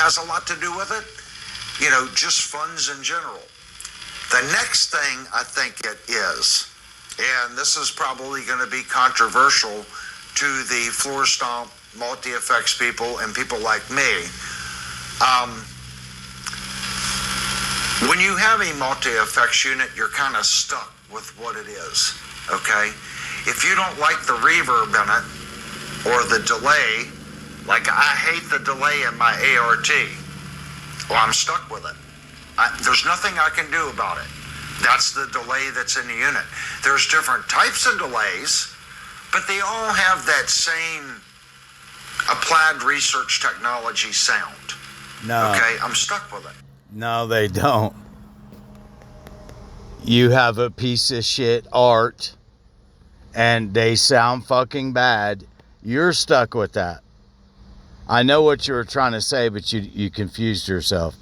has a lot to do with it. You know, just funds in general. The next thing I think it is, and this is probably going to be controversial to the floor stomp, multi-effects people and people like me. When you have a multi-effects unit, you're kind of stuck with what it is, okay? If you don't like the reverb in it or the delay, like I hate the delay in my ART, well, I'm stuck with it. There's nothing I can do about it. That's the delay that's in the unit. There's different types of delays, but they all have that same applied research technology sound. No. Okay, I'm stuck with it. No, they don't. You have a piece of shit art and they sound fucking bad. You're stuck with that. I know what you were trying to say, but you confused yourself.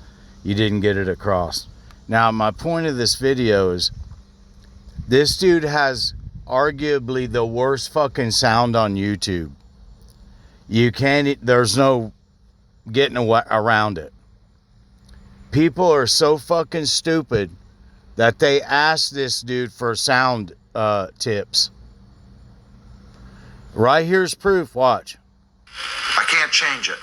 You didn't get it across. Now, my point of this video is this dude has arguably the worst fucking sound on YouTube. There's no getting around it. People are so fucking stupid that they asked this dude for sound tips. Right here's proof. Watch. I can't change it.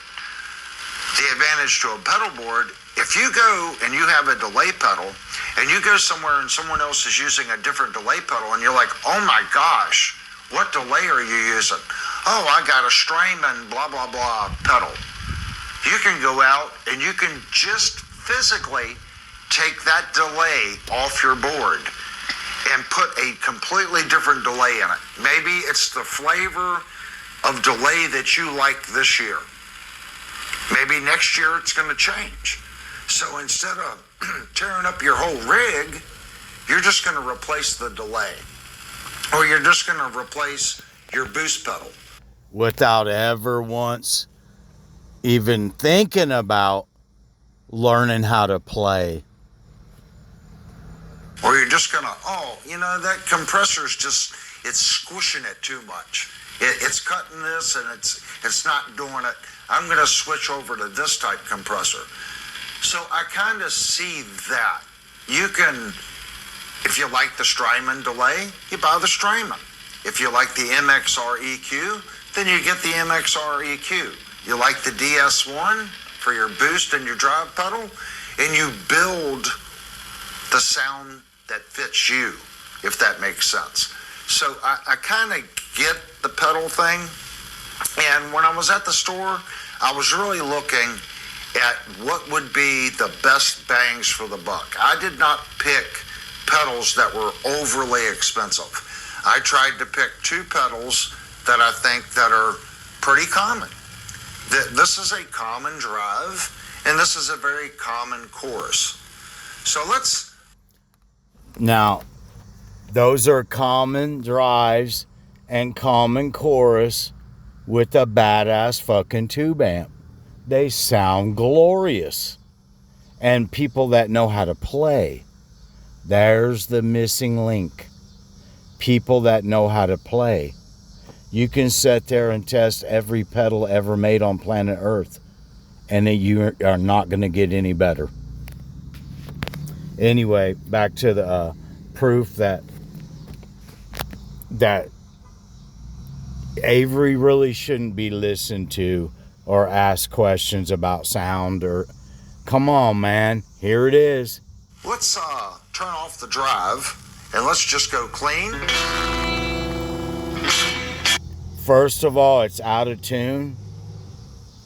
The advantage to a pedal board, if you go and you have a delay pedal and you go somewhere and someone else is using a different delay pedal and you're like, oh my gosh, what delay are you using? Oh, I got a Strymon blah, blah, blah pedal. You can go out and you can just physically take that delay off your board and put a completely different delay in it. Maybe it's the flavor of delay that you like this year. Maybe next year it's going to change. So instead of tearing up your whole rig, you're just going to replace the delay. Or you're just going to replace your boost pedal. Without ever once even thinking about learning how to play. Or you're just going to, that compressor's just, it's squishing it too much. It's cutting this and it's not doing it. I'm going to switch over to this type compressor. So I kind of see that. You can, if you like the Strymon delay, you buy the Strymon. If you like the MXR EQ, then you get the MXR EQ. You like the DS1 for your boost and your drive pedal, and you build the sound that fits you, if that makes sense. So I kind of get the pedal thing. And when I was at the store, I was really looking at what would be the best bangs for the buck. I did not pick pedals that were overly expensive. I tried to pick two pedals that I think that are pretty common. This is a common drive, and this is a very common chorus. So Now, those are common drives and common chorus with a badass fucking tube amp. They sound glorious. And people that know how to play, there's the missing link. People that know how to play. You can sit there and test every pedal ever made on planet Earth, and you are not going to get any better. Anyway, back to the proof that Avery really shouldn't be listened to or asked questions about sound. Or come on, man, here it is. Let's turn off the drive and let's just go clean. First of all, it's out of tune,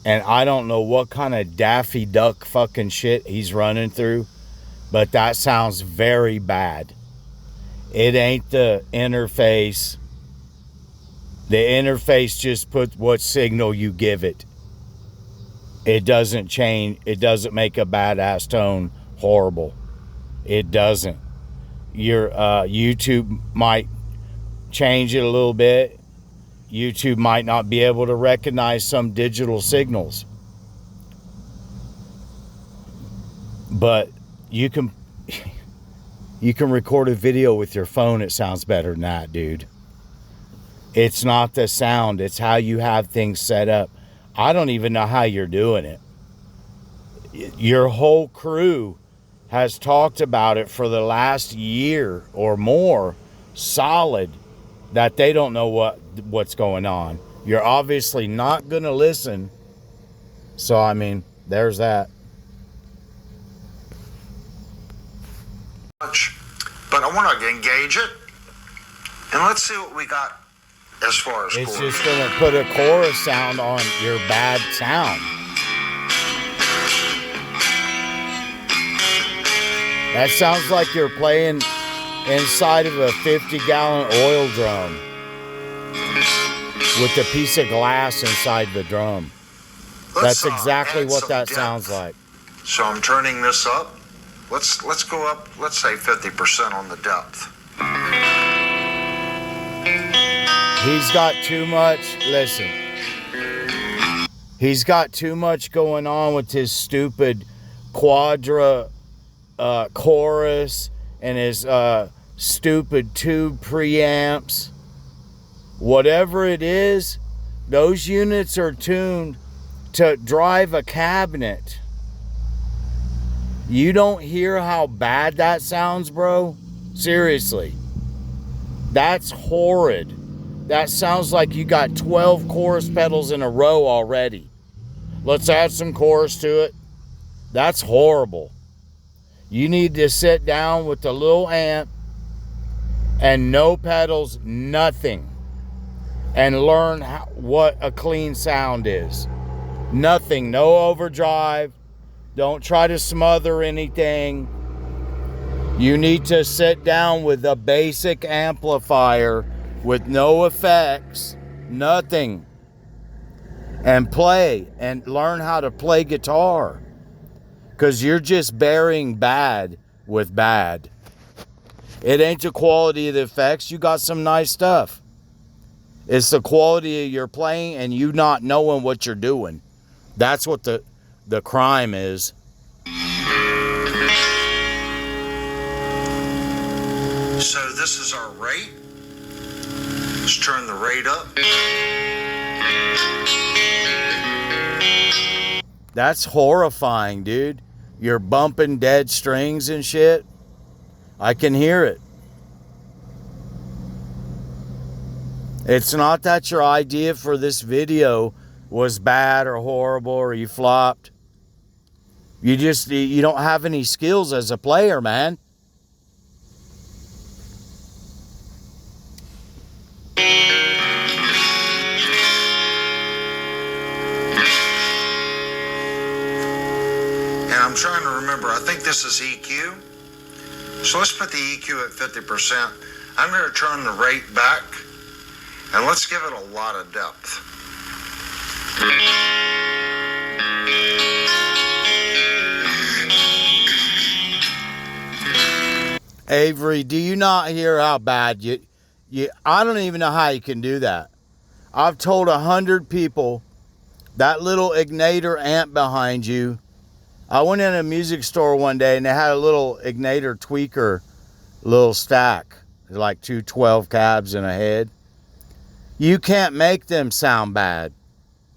and I don't know what kind of Daffy Duck fucking shit he's running through, but that sounds very bad. It ain't the interface. The interface just puts what signal you give it. It doesn't change. It doesn't make a badass tone horrible. It doesn't. Your YouTube might change it a little bit. YouTube might not be able to recognize some digital signals. But you can record a video with your phone. It sounds better than that, dude. It's not the sound. It's how you have things set up. I don't even know how you're doing it. Your whole crew has talked about it for the last year or more, solid, that they don't know what's going on. You're obviously not going to listen. So, I mean, there's that. But I want to engage it, and let's see what we got as far as It's chorus. just going to put a chorus sound on your bad sound. That sounds like you're playing inside of a 50-gallon oil drum with a piece of glass inside the drum. That's exactly what that sounds like. So I'm turning this up. Let's go up, let's say 50% on the depth. He's got too much, listen. He's got too much going on with his stupid quadra chorus and his stupid tube preamps. Whatever it is, those units are tuned to drive a cabinet. You don't hear how bad that sounds, bro? Seriously. That's horrid. That sounds like you got 12 chorus pedals in a row already. Let's add some chorus to it. That's horrible. You need to sit down with the little amp and no pedals, nothing, and learn what a clean sound is. Nothing, no overdrive. Don't try to smother anything. You need to sit down with a basic amplifier with no effects, nothing, and play and learn how to play guitar. Because you're just burying bad with bad. It ain't the quality of the effects. You got some nice stuff. It's the quality of your playing and you not knowing what you're doing. That's what the crime is. So this is our rate. Let's turn the rate up. That's horrifying, dude. You're bumping dead strings and shit. I can hear it. It's not that your idea for this video was bad or horrible or you flopped. You don't have any skills as a player, man. And I'm trying to remember, I think this is EQ. So let's put the EQ at 50%. I'm going to turn the rate back, and let's give it a lot of depth. Avery, do you not hear how bad you I don't even know how you can do that. I've told 100 people that little Ignator amp behind you. I went in a music store one day and they had a little Ignator tweaker little stack, like 2 12 cabs in a head. You can't make them sound bad,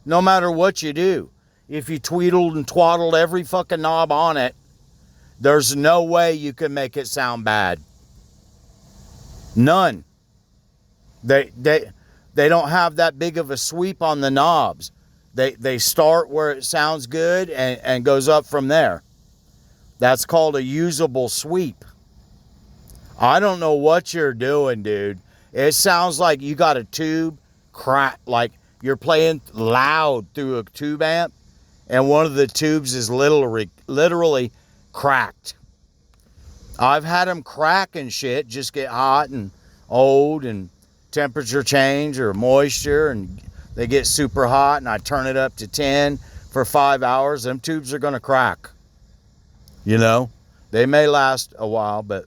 no matter what you do. If you tweedled and twaddled every fucking knob on it, there's no way you can make it sound bad. None. They don't have that big of a sweep on the knobs. They start where it sounds good and goes up from there. That's called a usable sweep. I don't know what you're doing, dude. It sounds like you got a tube crack, like you're playing loud through a tube amp and one of the tubes is literally cracked. I've had them crack and shit, just get hot and old and temperature change or moisture and they get super hot and I turn it up to 10 for 5 hours. Them tubes are going to crack. You know, they may last a while, but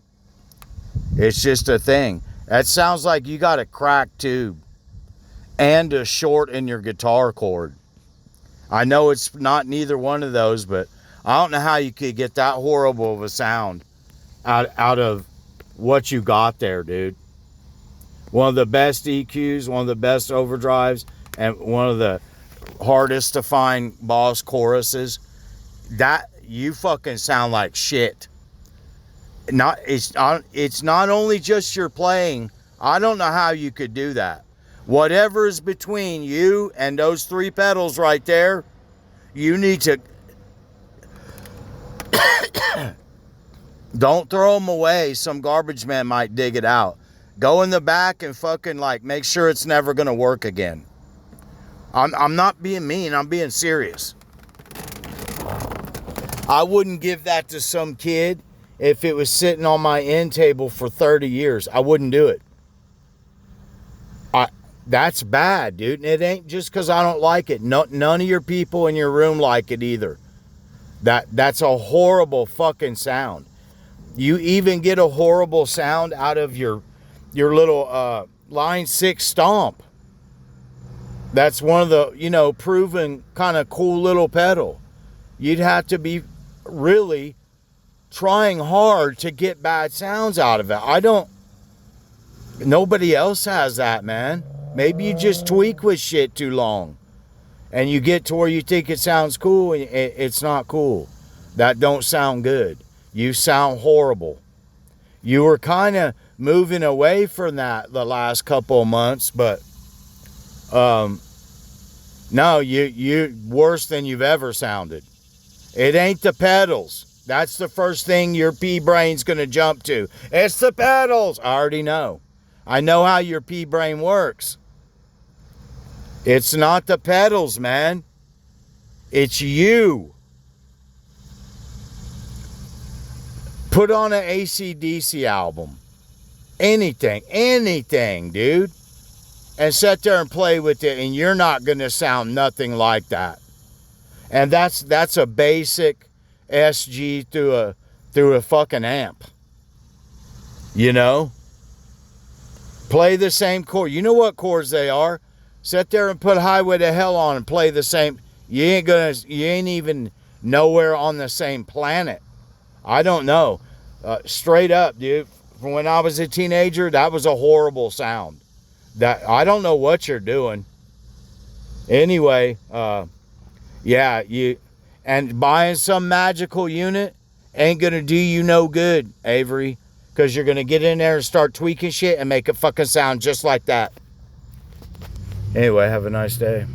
it's just a thing. That sounds like you got a cracked tube and a short in your guitar cord. I know it's not neither one of those, but I don't know how you could get that horrible of a sound out of what you got there, dude. One of the best EQs, one of the best overdrives, and one of the hardest to find boss choruses. that you fucking sound like shit. It's not only just your playing. I don't know how you could do that. Whatever is between you and those 3 pedals right there, you need to don't throw them away. Some garbage man might dig it out. Go in the back and fucking like make sure it's never gonna work again. I'm not being mean, I'm being serious. I wouldn't give that to some kid if it was sitting on my end table for 30 years. I wouldn't do it. That's bad, dude. And it ain't just because I don't like it. None of your people in your room like it either. That's a horrible fucking sound. You even get a horrible sound out of your little line 6 stomp. That's one of the, proven kind of cool little pedal. You'd have to be really trying hard to get bad sounds out of it. Nobody else has that, man. Maybe you just tweak with shit too long and you get to where you think it sounds cool and it's not cool. That don't sound good. You sound horrible. You were kind of moving away from that the last couple of months, but no, you worse than you've ever sounded. It ain't the pedals. That's the first thing your pea brain's going to jump to. It's the pedals. I already know. I know how your pea brain works. It's not the pedals, man. It's you. Put on an AC/DC album. Anything, dude. And sit there and play with it, and you're not going to sound nothing like that. And that's a basic SG through a fucking amp. Play the same chord. You know what chords they are? Sit there and put Highway to Hell on and play the same. You ain't even nowhere on the same planet. I don't know. Straight up, dude. From when I was a teenager, that was a horrible sound. That I don't know what you're doing. Anyway, yeah, and buying some magical unit ain't gonna do you no good, Avery, because you're gonna get in there and start tweaking shit and make it fucking sound just like that. Anyway, have a nice day.